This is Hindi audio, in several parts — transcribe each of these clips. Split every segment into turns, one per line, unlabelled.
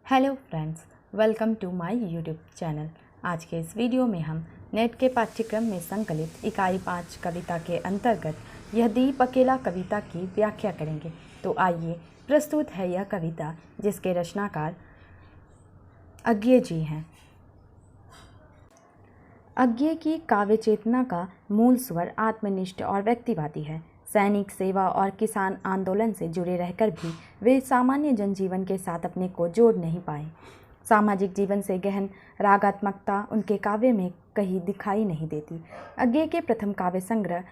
Hello friends, welcome to my YouTube channel. आज के इस वीडियो में हम नेट के पाठ्यक्रम में संकलित इकाई 5 कविता के अंतर्गत यह दीप अकेला कविता की व्याख्या करेंगे। तो आइए, प्रस्तुत है यह कविता जिसके रचनाकार अज्ञे जी हैं। अज्ञे की काव्य चेतना का मूल स्वर आत्मनिष्ठ और व्यक्तिवादी है। सैनिक सेवा और किसान आंदोलन से जुड़े रहकर भी वे सामान्य जनजीवन के साथ अपने को जोड़ नहीं पाए। सामाजिक जीवन से गहन रागात्मकता उनके काव्य में कहीं दिखाई नहीं देती। अज्ञे के प्रथम काव्य संग्रह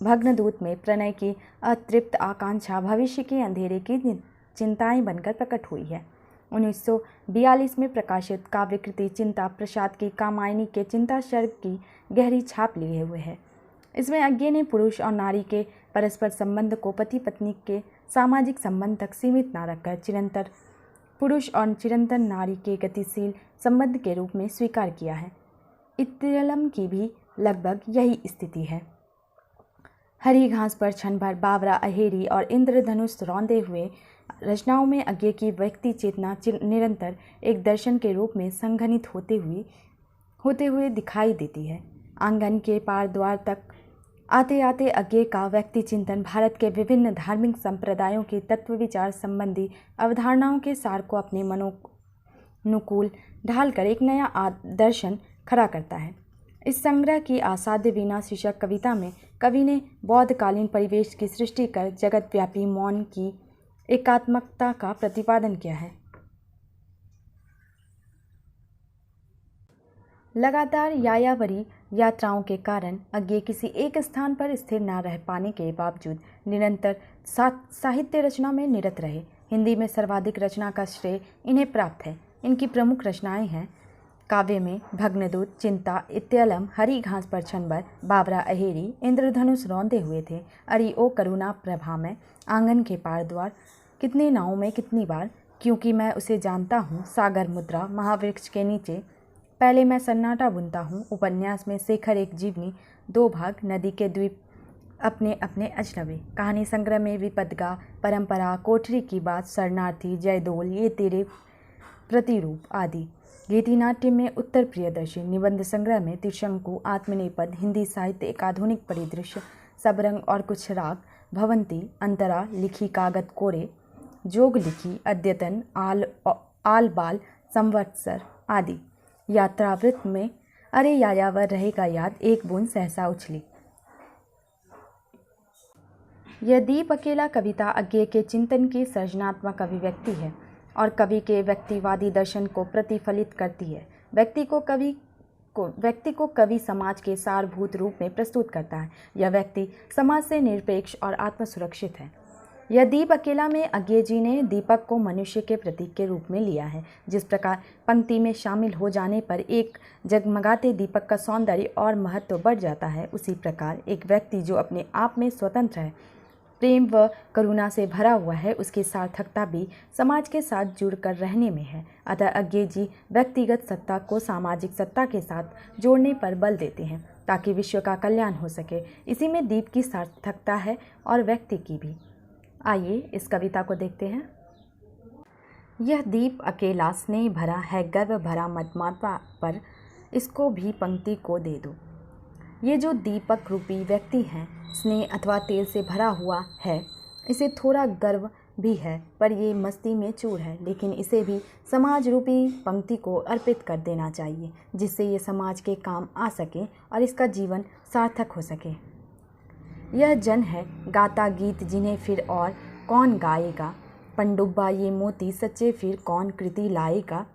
भग्नदूत में प्रणय की अतृप्त आकांक्षा भविष्य के अंधेरे की चिंताएं बनकर प्रकट हुई है। 1942 में प्रकाशित काव्यकृति चिंता प्रसाद की कामायनी के चिंता शर्ग की गहरी छाप लिए हुए है। इसमें अज्ञे ने पुरुष और नारी के परस्पर संबंध को पति पत्नी के सामाजिक संबंध तक सीमित न रखकर चिरंतर पुरुष और चिरंतर नारी के गतिशील संबंध के रूप में स्वीकार किया है। इत्तिलम की भी लगभग यही स्थिति है। हरी घास पर क्षण भर, बावरा, अहेरी और इंद्रधनुष रौंदे हुए रचनाओं में अज्ञे की व्यक्ति चेतना निरंतर एक दर्शन के रूप में संघनित होते हुए दिखाई देती है। आंगन के पार द्वार तक आते आते अज्ञे का व्यक्ति चिंतन भारत के विभिन्न धार्मिक संप्रदायों की तत्व विचार संबंधी अवधारणाओं के सार को अपने मनोनुकूल ढालकर एक नया दर्शन खड़ा करता है। इस संग्रह की असाध्य वीणा शीर्षक कविता में कवि ने बौद्धकालीन परिवेश की सृष्टि कर जगतव्यापी मौन की एकात्मकता का प्रतिपादन किया है। लगातार यायावरी यात्राओं के कारण अज्ञे किसी एक स्थान पर स्थिर न रह पाने के बावजूद निरंतर साहित्य रचना में निरत रहे। हिंदी में सर्वाधिक रचना का श्रेय इन्हें प्राप्त है। इनकी प्रमुख रचनाएं हैं काव्य में भग्नदूत, चिंता, इत्तिलम, हरी घास पर क्षण भर, बावरा, अहेरी, इंद्रधनुष रौंदे हुए थे, अरि ओ करुणा प्रभा में, आंगन के पार द्वार, कितने नावों में कितनी बार, क्योंकि मैं उसे जानता हूँ, सागर मुद्रा, महावृक्ष के नीचे, पहले मैं सन्नाटा बुनता हूँ, उपन्यास में शेखर एक जीवनी, 2 भाग, नदी के द्वीप, अपने अपने अजनबी, कहानी संग्रह में विपदगा, परंपरा, कोठरी की बात, शरणार्थी, जयदोल, ये तेरे प्रतिरूप आदि, गीतिनाट्य में उत्तर प्रियदर्शी, निबंध संग्रह में त्रिशंकु, आत्मनेपद, हिंदी साहित्य एक आधुनिक परिदृश्य, सबरंग और कुछ राग, भवंती, अंतरा, लिखी कागत कोरे, जोग लिखी, अद्यतन, आल बाल, संवत्सर आदि, यात्रावृत्त में अरे यायावर रहेगा याद, एक बूंद सहसा उछली। यह दीप अकेला कविता अज्ञे के चिंतन की सृजनात्मक अभिव्यक्ति है और कवि के व्यक्तिवादी दर्शन को प्रतिफलित करती है। व्यक्ति को कवि समाज के सारभूत रूप में प्रस्तुत करता है। यह व्यक्ति समाज से निरपेक्ष और आत्मसुरक्षित है। यह दीप अकेला में अज्ञे जी ने दीपक को मनुष्य के प्रतीक के रूप में लिया है। जिस प्रकार पंक्ति में शामिल हो जाने पर एक जगमगाते दीपक का सौंदर्य और महत्व बढ़ जाता है, उसी प्रकार एक व्यक्ति जो अपने आप में स्वतंत्र है, प्रेम व करुणा से भरा हुआ है, उसकी सार्थकता भी समाज के साथ जुड़कर रहने में है। अतः अज्ञे जी व्यक्तिगत सत्ता को सामाजिक सत्ता के साथ जोड़ने पर बल देते हैं ताकि विश्व का कल्याण हो सके। इसी में दीप की सार्थकता है और व्यक्ति की भी। आइए इस कविता को देखते हैं। यह दीप अकेला स्नेह भरा है, गर्व भरा मदमाता पर, इसको भी पंक्ति को दे दो। ये जो दीपक रूपी व्यक्ति है, स्नेह अथवा तेल से भरा हुआ है, इसे थोड़ा गर्व भी है, पर ये मस्ती में चूर है, लेकिन इसे भी समाज रूपी पंक्ति को अर्पित कर देना चाहिए, जिससे ये समाज के काम आ सके और इसका जीवन सार्थक हो सके। यह जन है गाता गीत जिन्हें फिर और कौन गाएगा, पंडुब्बा ये मोती सच्चे फिर कौन कृति लाएगा।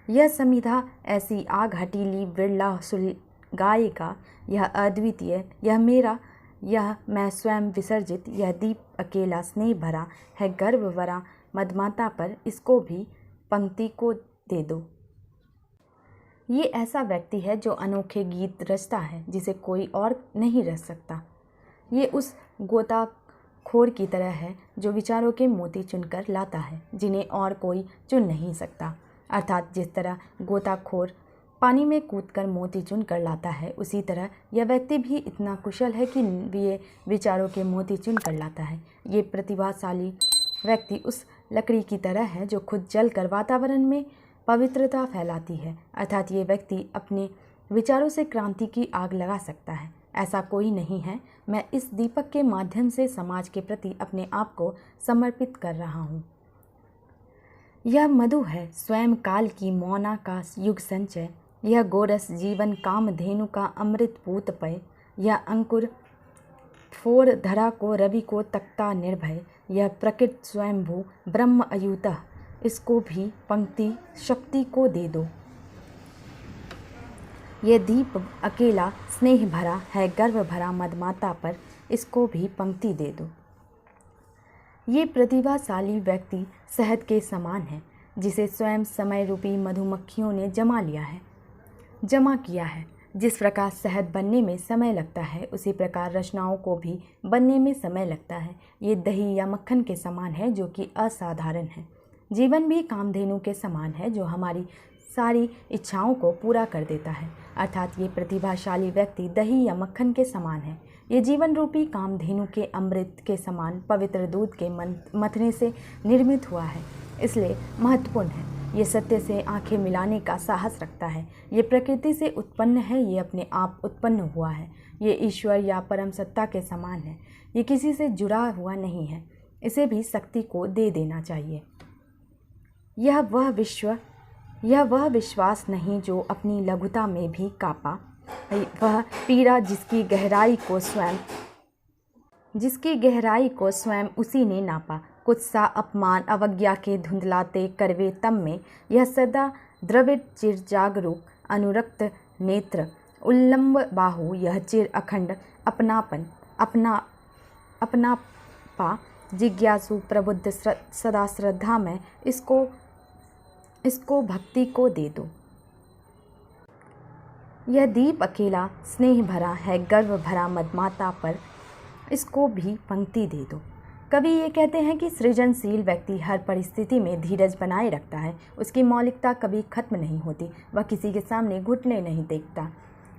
यह समिधा ऐसी आग हटीली बिरला सुलगाएगा, यह अद्वितीय, यह मेरा, यह मैं स्वयं विसर्जित, यह दीप अकेला स्नेह भरा है, गर्व भरा मदमाता पर, इसको भी पंक्ति को दे दो। ये ऐसा व्यक्ति है जो अनोखे गीत रचता है जिसे कोई और नहीं रच सकता। ये उस गोताखोर की तरह है जो विचारों के मोती चुनकर लाता है जिन्हें और कोई चुन नहीं सकता। अर्थात जिस तरह गोताखोर पानी में कूदकर मोती चुनकर लाता है, उसी तरह यह व्यक्ति भी इतना कुशल है कि ये विचारों के मोती चुनकर लाता है। ये प्रतिभाशाली व्यक्ति उस लकड़ी की तरह है जो खुद जलकर वातावरण में पवित्रता फैलाती है, अर्थात ये व्यक्ति अपने विचारों से क्रांति की आग लगा सकता है। ऐसा कोई नहीं है। मैं इस दीपक के माध्यम से समाज के प्रति अपने आप को समर्पित कर रहा हूँ। यह मधु है, स्वयं काल की मौना का युग संचय। यह गोरस जीवन काम धेनु का अमृत पूत पय। यह अंकुर फोर धरा को रवि को तकता निर्भय। यह प्रकृत स्वयंभू ब्रह्म अयूतः, इसको भी पंक्ति शक्ति को दे दो। यह दीप अकेला स्नेह भरा है, गर्व भरा मदमाता पर, इसको भी पंक्ति दे दो। ये प्रतिभाशाली व्यक्ति शहद के समान है, जिसे स्वयं समय रूपी मधुमक्खियों ने जमा किया है। जिस प्रकार शहद बनने में समय लगता है, उसी प्रकार रचनाओं को भी बनने में समय लगता है। ये दही या मक्खन के समान है, जो कि असाधारण है। जीवन भी कामधेनु के समान है, जो हमारी सारी इच्छाओं को पूरा कर देता है। अर्थात ये प्रतिभाशाली व्यक्ति दही या मक्खन के समान है। ये जीवन रूपी कामधेनु के अमृत के समान पवित्र दूध के मथने से निर्मित हुआ है, इसलिए महत्वपूर्ण है। ये सत्य से आंखें मिलाने का साहस रखता है। ये प्रकृति से उत्पन्न है, ये अपने आप उत्पन्न हुआ है। ये ईश्वर या परम सत्ता के समान है। ये किसी से जुड़ा हुआ नहीं है, इसे भी शक्ति को दे देना चाहिए। यह वह विश्वास नहीं जो अपनी लघुता में भी कापा, वह पीड़ा जिसकी गहराई को स्वयं उसी ने नापा। कुछ सा अपमान अवज्ञा के धुंधलाते करवे तम में, यह सदा द्रविड़ चिर जागरूक अनुरक्त नेत्र उल्लंब बाहु, यह चिर अखंड अपनापा जिज्ञासु प्रबुद्ध सदा श्रद्धा में, इसको भक्ति को दे दो। यह दीप अकेला स्नेह भरा है, गर्व भरा मदमाता पर, इसको भी पंक्ति दे दो। कवि ये कहते हैं कि सृजनशील व्यक्ति हर परिस्थिति में धीरज बनाए रखता है। उसकी मौलिकता कभी खत्म नहीं होती। वह किसी के सामने घुटने नहीं टेकता।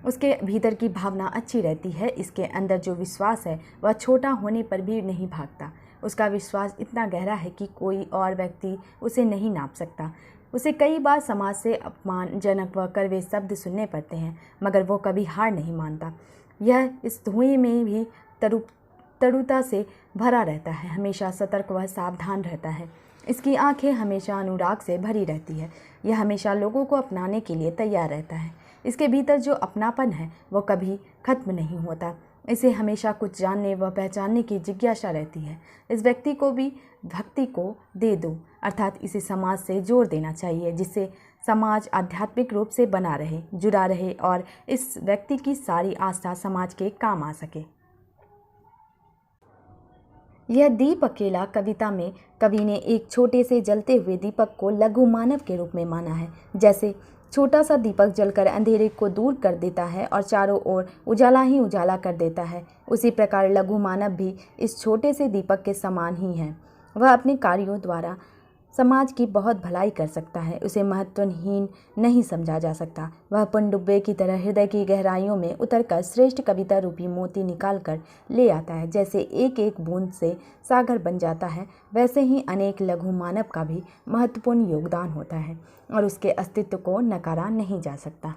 उसके भीतर की भावना अच्छी रहती है। इसके अंदर जो विश्वास है वह छोटा होने पर भी नहीं भागता। उसका विश्वास इतना गहरा है कि कोई और व्यक्ति उसे नहीं नाप सकता। उसे कई बार समाज से अपमानजनक व कड़वे शब्द सुनने पड़ते हैं, मगर वो कभी हार नहीं मानता। यह इस धुएं में भी तरुता से भरा रहता है, हमेशा सतर्क व सावधान रहता है। इसकी आंखें हमेशा अनुराग से भरी रहती है। यह हमेशा लोगों को अपनाने के लिए तैयार रहता है। इसके भीतर जो अपनापन है वो कभी खत्म नहीं होता। इसे हमेशा कुछ जानने व पहचानने की जिज्ञासा रहती है। इस व्यक्ति को भी भक्ति को दे दो, अर्थात इसे समाज से जोड़ देना चाहिए, जिससे समाज आध्यात्मिक रूप से बना रहे, जुड़ा रहे और इस व्यक्ति की सारी आस्था समाज के काम आ सके। यह दीप अकेला कविता में कवि ने एक छोटे से जलते हुए दीपक को लघु मानव के रूप में माना है। जैसे छोटा सा दीपक जलकर अंधेरे को दूर कर देता है और चारों ओर उजाला ही उजाला कर देता है, उसी प्रकार लघु मानव भी इस छोटे से दीपक के समान ही है। वह अपने कार्यों द्वारा समाज की बहुत भलाई कर सकता है। उसे महत्वहीन नहीं समझा जा सकता। वह पनडुब्बे की तरह हृदय की गहराइयों में उतरकर श्रेष्ठ कविता रूपी मोती निकाल कर ले आता है। जैसे एक एक बूंद से सागर बन जाता है, वैसे ही अनेक लघु मानव का भी महत्वपूर्ण योगदान होता है और उसके अस्तित्व को नकारा नहीं जा सकता।